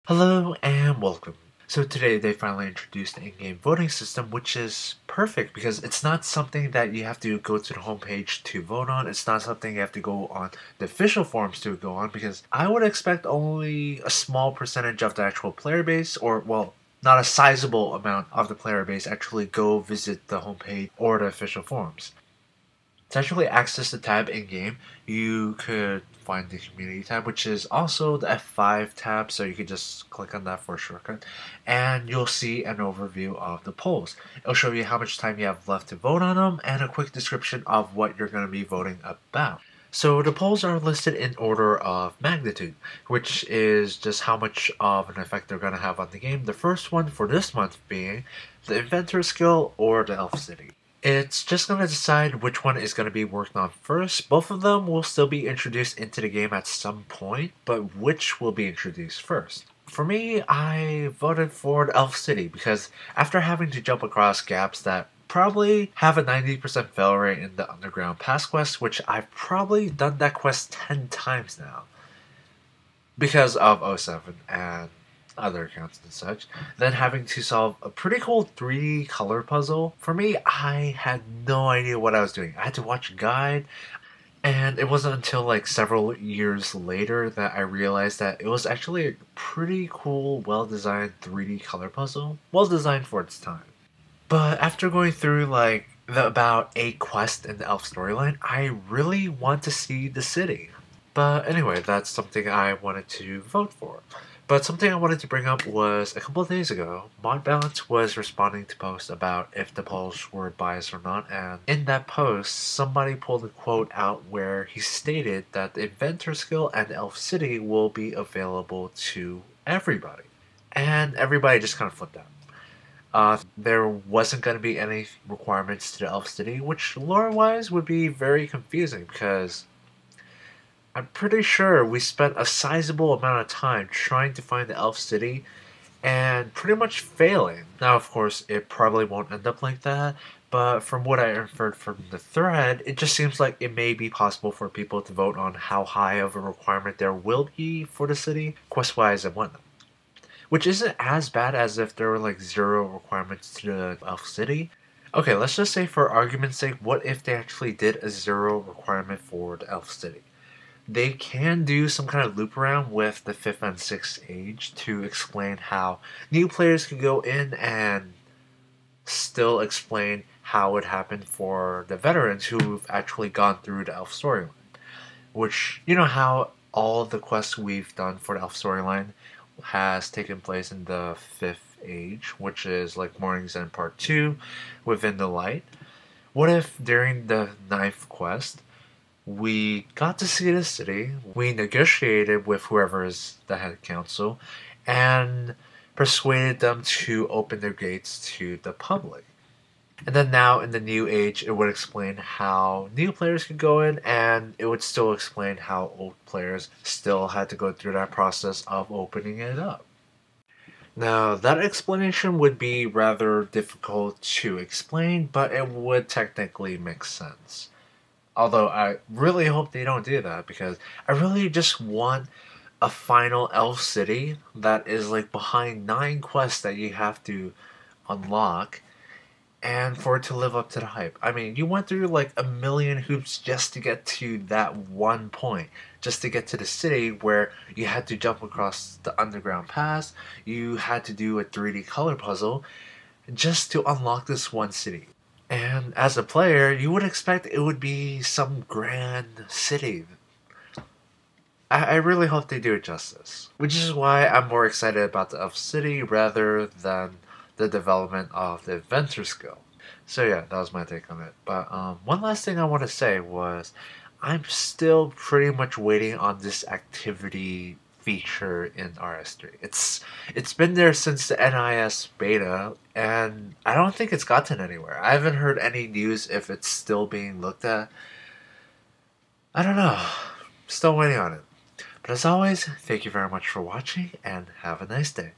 Hello and welcome. So today they finally introduced the in-game voting system, which is perfect because it's not something that you have to go to the homepage to vote on. It's not something you have to go on the official forums to go on, because I would expect only a small percentage of the actual player base, or well, not a sizable amount of the player base actually go visit the homepage or the official forums. To actually access the tab in-game, you could find the community tab, which is also the F5 tab, so you can just click on that for a shortcut, and you'll see an overview of the polls. It'll show you how much time you have left to vote on them, and a quick description of what you're going to be voting about. So the polls are listed in order of magnitude, which is just how much of an effect they're going to have on the game. The first one for this month being the Inventor skill or the Elf City. It's just going to decide which one is going to be worked on first. Both of them will still be introduced into the game at some point, but which will be introduced first? For me, I voted for the Elf City because after having to jump across gaps that probably have a 90% fail rate in the Underground Pass quest, which I've probably done that quest 10 times now because of O7 and other accounts and such, then having to solve a pretty cool 3D color puzzle. For me, I had no idea what I was doing. I had to watch a guide, and it wasn't until like several years later that I realized that it was actually a pretty cool, well-designed 3D color puzzle. Well designed for its time. But after going through like the about 8 quests in the elf storyline, I really want to see the city. But anyway, that's something I wanted to vote for. But something I wanted to bring up was a couple of days ago, Mod Balance was responding to posts about if the polls were biased or not, and in that post, somebody pulled a quote out where he stated that the Inventor skill and Elf City will be available to everybody. And everybody just kind of flipped out. There wasn't going to be any requirements to the Elf City, which lore-wise would be very confusing because I'm pretty sure we spent a sizable amount of time trying to find the Elf City and pretty much failing. Now, of course, it probably won't end up like that, but from what I inferred from the thread, it just seems like it may be possible for people to vote on how high of a requirement there will be for the city, quest-wise and whatnot. Which isn't as bad as if there were like 0 requirements to the Elf City. Okay, let's just say for argument's sake, what if they actually did a 0 requirement for the Elf City? They can do some kind of loop around with the 5th and 6th age to explain how new players can go in and still explain how it happened for the veterans who've actually gone through the Elf storyline. Which, you know how all of the quests we've done for the Elf storyline has taken place in the 5th age, which is like Morning's End Part 2 within the light. What if during the 9th quest, we got to see the city, we negotiated with whoever is the head council, and persuaded them to open their gates to the public. And then now in the new age, it would explain how new players could go in, and it would still explain how old players still had to go through that process of opening it up. Now, that explanation would be rather difficult to explain, but it would technically make sense. Although I really hope they don't do that, because I really just want a final elf city that is like behind 9 quests that you have to unlock, and for it to live up to the hype. I mean, you went through like a million hoops just to get to that one point, just to get to the city where you had to jump across the underground pass, you had to do a 3D color puzzle just to unlock this one city. And as a player, you would expect it would be some grand city. I really hope they do it justice. Which is why I'm more excited about the Elf City rather than the development of the Inventor skill. So yeah, that was my take on it. But one last thing I want to say was I'm still pretty much waiting on this activity feature in RS3. It's been there since the NIS beta, and I don't think it's gotten anywhere. I haven't heard any news if it's still being looked at. I don't know. Still waiting on it. But as always, thank you very much for watching, and have a nice day.